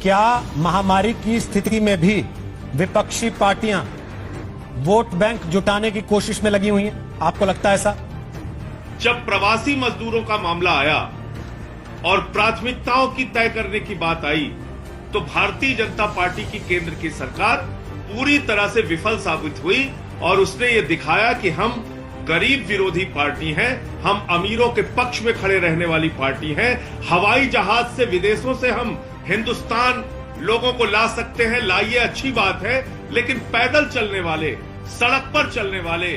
क्या महामारी की स्थिति में भी विपक्षी पार्टियां वोट बैंक जुटाने की कोशिश में लगी हुई हैं? आपको लगता है ऐसा? जब प्रवासी मजदूरों का मामला आया और प्राथमिकताओं की तय करने की बात आई, तो भारतीय जनता पार्टी की केंद्र की सरकार पूरी तरह से विफल साबित हुई और उसने ये दिखाया कि हम गरीब विरोधी पार्टी हैं, हम अमीरों के पक्ष में खड़े रहने वाली पार्टी हैं। हवाई जहाज से विदेशों से हम हिंदुस्तान लोगों को ला सकते हैं, लाइए, अच्छी बात है, लेकिन पैदल चलने वाले, सड़क पर चलने वाले,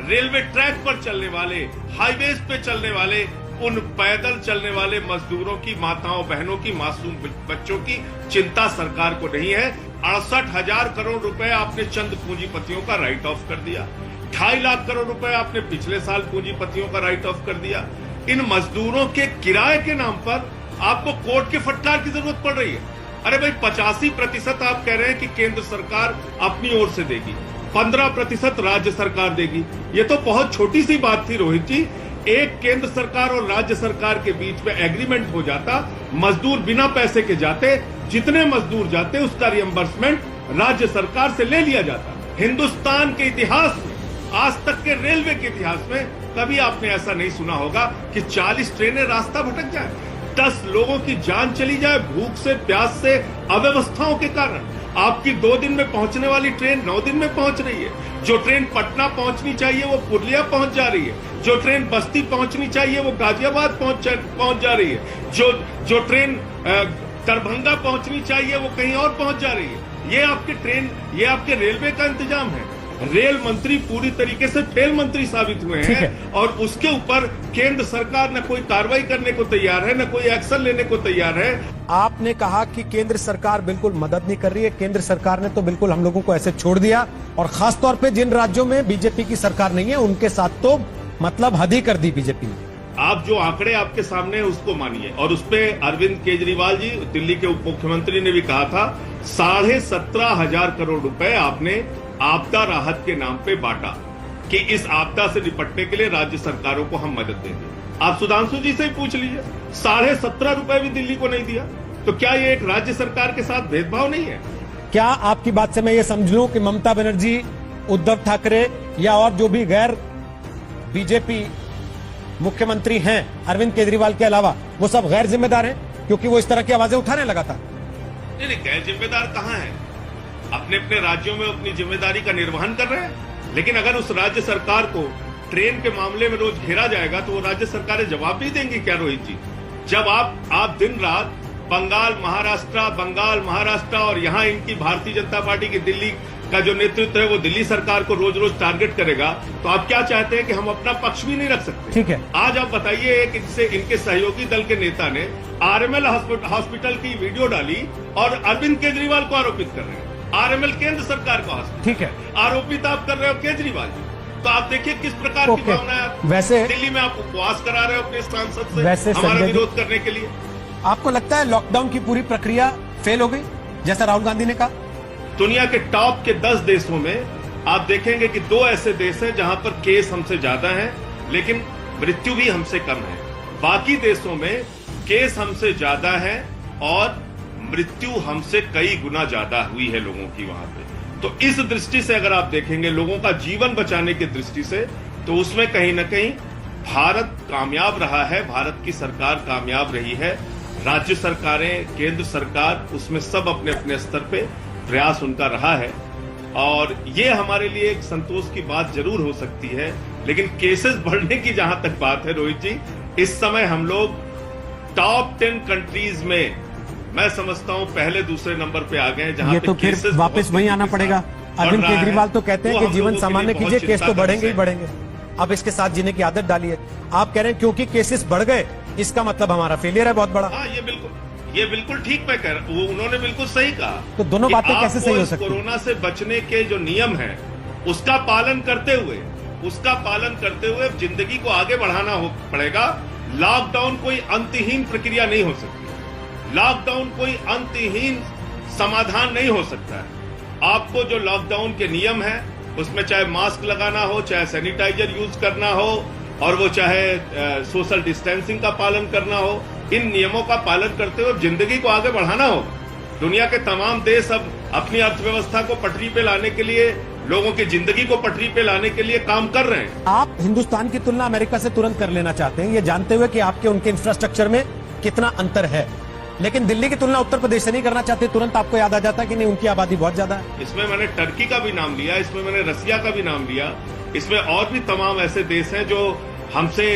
रेलवे ट्रैक पर चलने वाले, हाईवेज पे चलने वाले, उन पैदल चलने वाले मजदूरों की, माताओं बहनों की, मासूम बच्चों की चिंता सरकार को नहीं है। 68,000 करोड़ रुपए आपने चंद पूंजीपतियों का राइट ऑफ कर दिया। 2.5 लाख करोड़ रुपए आपने पिछले साल पूंजीपतियों का राइट ऑफ कर दिया। इन मजदूरों के किराए के नाम पर आपको कोर्ट के फटकार की जरूरत पड़ रही है। अरे भाई, 85% आप कह रहे हैं कि केंद्र सरकार अपनी ओर से देगी, 15% राज्य सरकार देगी। ये तो बहुत छोटी सी बात थी रोहित जी। एक केंद्र सरकार और राज्य सरकार के बीच में एग्रीमेंट हो जाता, मजदूर बिना पैसे के जाते, जितने मजदूर जाते उसका रिएम्बर्समेंट राज्य सरकार से ले लिया जाता। हिंदुस्तान के इतिहास में, आज तक के रेलवे के इतिहास में कभी आपने ऐसा नहीं सुना होगा कि 40 ट्रेनें रास्ता भटक जाए, 10 लोगों की जान चली जाए भूख से, प्यास से, अव्यवस्थाओं के कारण। आपकी 2 दिन में पहुंचने वाली ट्रेन 9 दिन में पहुंच रही है। जो ट्रेन पटना पहुंचनी चाहिए वो पुरलिया पहुंच जा रही है। जो ट्रेन बस्ती पहुंचनी चाहिए वो गाजियाबाद पहुंच जा रही है। जो ट्रेन दरभंगा पहुंचनी चाहिए वो कहीं और पहुंच जा रही है। ये आपके रेलवे का इंतजाम है। रेल मंत्री पूरी तरीके से फेल मंत्री साबित हुए हैं और उसके ऊपर केंद्र सरकार न कोई कार्रवाई करने को तैयार है, न कोई एक्शन लेने को तैयार है। आपने कहा कि केंद्र सरकार बिल्कुल मदद नहीं कर रही है। केंद्र सरकार ने तो बिल्कुल हम लोगों को ऐसे छोड़ दिया, और खासतौर पे जिन राज्यों में बीजेपी की सरकार नहीं है उनके साथ तो मतलब हद ही कर दी बीजेपी ने। आप जो आंकड़े आपके सामने है उसको मानिए, और उसपे अरविंद केजरीवाल जी, दिल्ली के उप मुख्यमंत्री, ने भी कहा था 17,500 करोड़ रुपए आपने आपदा राहत के नाम पे बांटा कि इस आपदा से निपटने के लिए राज्य सरकारों को हम मदद देंगे। आप सुधांशु जी से ही पूछ लीजिए, 17.5 रुपए भी दिल्ली को नहीं दिया। तो क्या ये एक राज्य सरकार के साथ भेदभाव नहीं है? क्या आपकी बात से मैं ये समझ लूं कि ममता बनर्जी, उद्धव ठाकरे या और जो भी गैर बीजेपी मुख्यमंत्री हैं अरविंद केजरीवाल के अलावा, वो सब गैर जिम्मेदार हैं क्योंकि वो इस तरह की आवाजें उठाने लगा था? नहीं, गैर जिम्मेदार कहां है? अपने अपने राज्यों में अपनी जिम्मेदारी का निर्वहन कर रहे हैं। लेकिन अगर उस राज्य सरकार को ट्रेन के मामले में रोज घेरा जाएगा तो वो राज्य सरकारें जवाब नहीं देंगी क्या रोहित जी? जब आप दिन रात बंगाल महाराष्ट्र और यहाँ इनकी भारतीय जनता पार्टी की दिल्ली का जो नेतृत्व है वो दिल्ली सरकार को रोज रोज टारगेट करेगा, तो आप क्या चाहते हैं कि हम अपना पक्ष भी नहीं रख सकते? ठीक है, आज आप बताइए कि इनके सहयोगी दल के नेता ने आरएमएल हॉस्पिटल की वीडियो डाली और अरविंद केजरीवाल को आरोपित कर रहे हैं। आरएमएल केंद्र सरकार का हॉस्पिटल, ठीक है, आरोपित आप कर रहे हो केजरीवाल जी। तो आप देखिए किस प्रकार की भावना है। वैसे दिल्ली में आप उपवास करा रहे हो अपने सांसद से वैसे हमारा विरोध करने के लिए। आपको लगता है लॉकडाउन की पूरी प्रक्रिया फेल हो गई जैसा राहुल गांधी ने कहा? दुनिया के टॉप के 10 देशों में आप देखेंगे कि 2 ऐसे देश हैं जहां पर केस हमसे ज्यादा हैं लेकिन मृत्यु भी हमसे कम है। बाकी देशों में केस हमसे ज्यादा है और मृत्यु हमसे कई गुना ज्यादा हुई है लोगों की वहां पे। तो इस दृष्टि से अगर आप देखेंगे लोगों का जीवन बचाने की दृष्टि से, तो उसमें कहीं ना कहीं भारत कामयाब रहा है, भारत की सरकार कामयाब रही है। राज्य सरकारें, केंद्र सरकार, उसमें सब अपने अपने स्तर पे प्रयास उनका रहा है और ये हमारे लिए एक संतोष की बात जरूर हो सकती है। लेकिन केसेस बढ़ने की जहां तक बात है रोहित जी, इस समय हम लोग टॉप 10 कंट्रीज में मैं समझता हूं पहले दूसरे नंबर पे आ गए, जहां ये तो फिर वापस वहीं आना पड़ेगा। अरविंद केजरीवाल तो कहते हैं कि जीवन सामान्य कीजिए, केस तो बढ़ेंगे ही बढ़ेंगे। अब इसके साथ जीने की आदत डालिए। आप कह रहे हैं क्योंकि केसेस बढ़ गए इसका मतलब हमारा फेलियर है बहुत बड़ा। हाँ, ये बिल्कुल ठीक मैं कह रहा हूं, उन्होंने बिल्कुल सही कहा। तो दोनों बातें कैसे सही हो सकती हैं? कोरोना से बचने के जो नियम है उसका पालन करते हुए जिंदगी को आगे बढ़ाना पड़ेगा। लॉकडाउन कोई अंतहीन प्रक्रिया नहीं हो सकती, लॉकडाउन कोई अंतहीन समाधान नहीं हो सकता है। आपको जो लॉकडाउन के नियम है उसमें चाहे मास्क लगाना हो, चाहे सैनिटाइजर यूज करना हो, और वो चाहे सोशल डिस्टेंसिंग का पालन करना हो, इन नियमों का पालन करते हुए जिंदगी को आगे बढ़ाना होगा। दुनिया के तमाम देश अब अपनी अर्थव्यवस्था को पटरी पे लाने के लिए, लोगों की जिंदगी को पटरी पे लाने के लिए काम कर रहे हैं। आप हिंदुस्तान की तुलना अमेरिका से तुरंत कर लेना चाहते हैं, ये जानते हुए कि आपके उनके इंफ्रास्ट्रक्चर में कितना अंतर है, लेकिन दिल्ली की तुलना उत्तर प्रदेश से नहीं करना चाहते। तुरंत आपको याद आ जाता है कि नहीं, उनकी आबादी बहुत ज्यादा है। इसमें मैंने टर्की का भी नाम लिया, इसमें मैंने रसिया का भी नाम लिया, इसमें और भी तमाम ऐसे देश हैं जो हमसे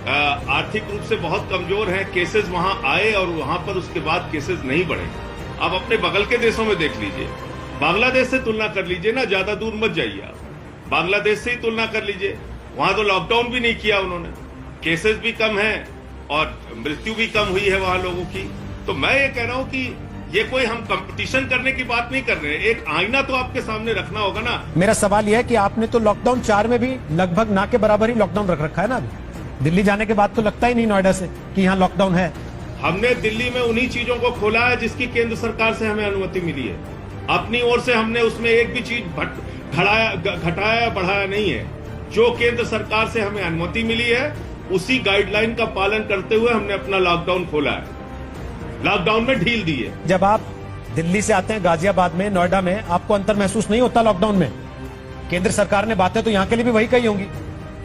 आर्थिक रूप से बहुत कमजोर हैं। केसेस वहां आए और वहां पर उसके बाद केसेस नहीं बढ़े। अब अपने बगल के देशों में देख लीजिए, बांग्लादेश से तुलना कर लीजिए ना, ज्यादा दूर मत जाइए आप, बांग्लादेश से ही तुलना कर लीजिए। वहां तो लॉकडाउन भी नहीं किया उन्होंने, केसेस भी कम है और मृत्यु भी कम हुई है वहां लोगों की। तो मैं ये कह रहा हूं कि ये कोई हम कंपटीशन करने की बात नहीं कर रहे हैं, एक आईना तो आपके सामने रखना होगा ना। मेरा सवाल यह है कि आपने तो लॉकडाउन 4 में भी लगभग ना के बराबर ही लॉकडाउन रख रखा है ना। अभी दिल्ली जाने के बाद तो लगता ही नहीं नोएडा से कि यहाँ लॉकडाउन है। हमने दिल्ली में उन्हीं चीजों को खोला है जिसकी केंद्र सरकार से हमें अनुमति मिली है। अपनी ओर से हमने उसमें एक भी चीज घटाया बढ़ाया नहीं है। जो केंद्र सरकार से हमें अनुमति मिली है उसी गाइडलाइन का पालन करते हुए हमने अपना लॉकडाउन खोला है, लॉकडाउन में ढील दी है। जब आप दिल्ली से आते हैं गाजियाबाद में, नोएडा में, आपको अंतर महसूस नहीं होता लॉकडाउन में? केंद्र सरकार ने बातें तो यहाँ के लिए भी वही कही होंगी,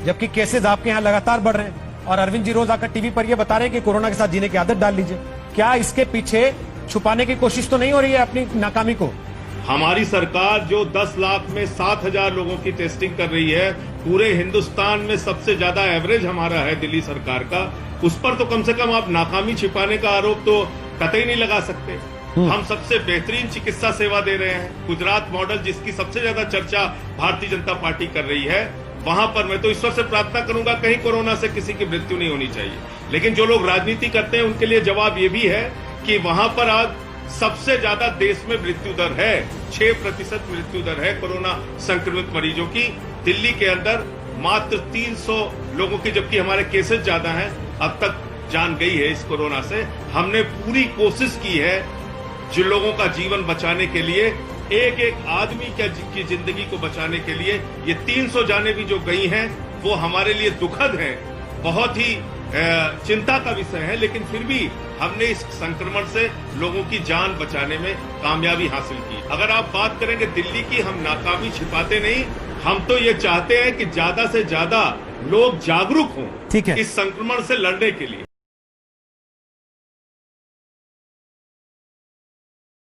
जबकि केसेस आपके यहाँ लगातार बढ़ रहे हैं और अरविंद जी रोज आकर टीवी पर ये बता रहे हैं कि कोरोना के साथ जीने की आदत डाल लीजिए। क्या इसके पीछे छुपाने की कोशिश तो नहीं हो रही है अपनी नाकामी को? हमारी सरकार जो 10 लाख में 7,000 लोगों की टेस्टिंग कर रही है, पूरे हिंदुस्तान में सबसे ज्यादा एवरेज हमारा है दिल्ली सरकार का, उस पर तो कम से कम आप नाकामी छिपाने का आरोप तो कतई नहीं लगा सकते। हम सबसे बेहतरीन चिकित्सा सेवा दे रहे हैं। गुजरात मॉडल जिसकी सबसे ज्यादा चर्चा भारतीय जनता पार्टी कर रही है, वहां पर मैं तो ईश्वर से प्रार्थना करूंगा कहीं कोरोना से किसी की मृत्यु नहीं होनी चाहिए। लेकिन जो लोग राजनीति करते हैं उनके लिए जवाब ये भी है कि वहां पर आज सबसे ज्यादा देश में मृत्यु दर है, 6% मृत्यु दर है कोरोना संक्रमित मरीजों की। दिल्ली के अंदर मात्र 300 लोगों की, जबकि हमारे केसेस ज्यादा हैं, अब तक जान गई है इस कोरोना से। हमने पूरी कोशिश की है जिन लोगों का जीवन बचाने के लिए, एक एक आदमी की जिंदगी को बचाने के लिए। ये 300 जानें भी जो गई हैं वो हमारे लिए दुखद है, बहुत ही चिंता का विषय है, लेकिन फिर भी हमने इस संक्रमण से लोगों की जान बचाने में कामयाबी हासिल की। अगर आप बात करेंगे दिल्ली की, हम नाकामी छिपाते नहीं, हम तो ये चाहते हैं कि ज्यादा से ज्यादा लोग जागरूक हों ठीक है इस संक्रमण से लड़ने के लिए।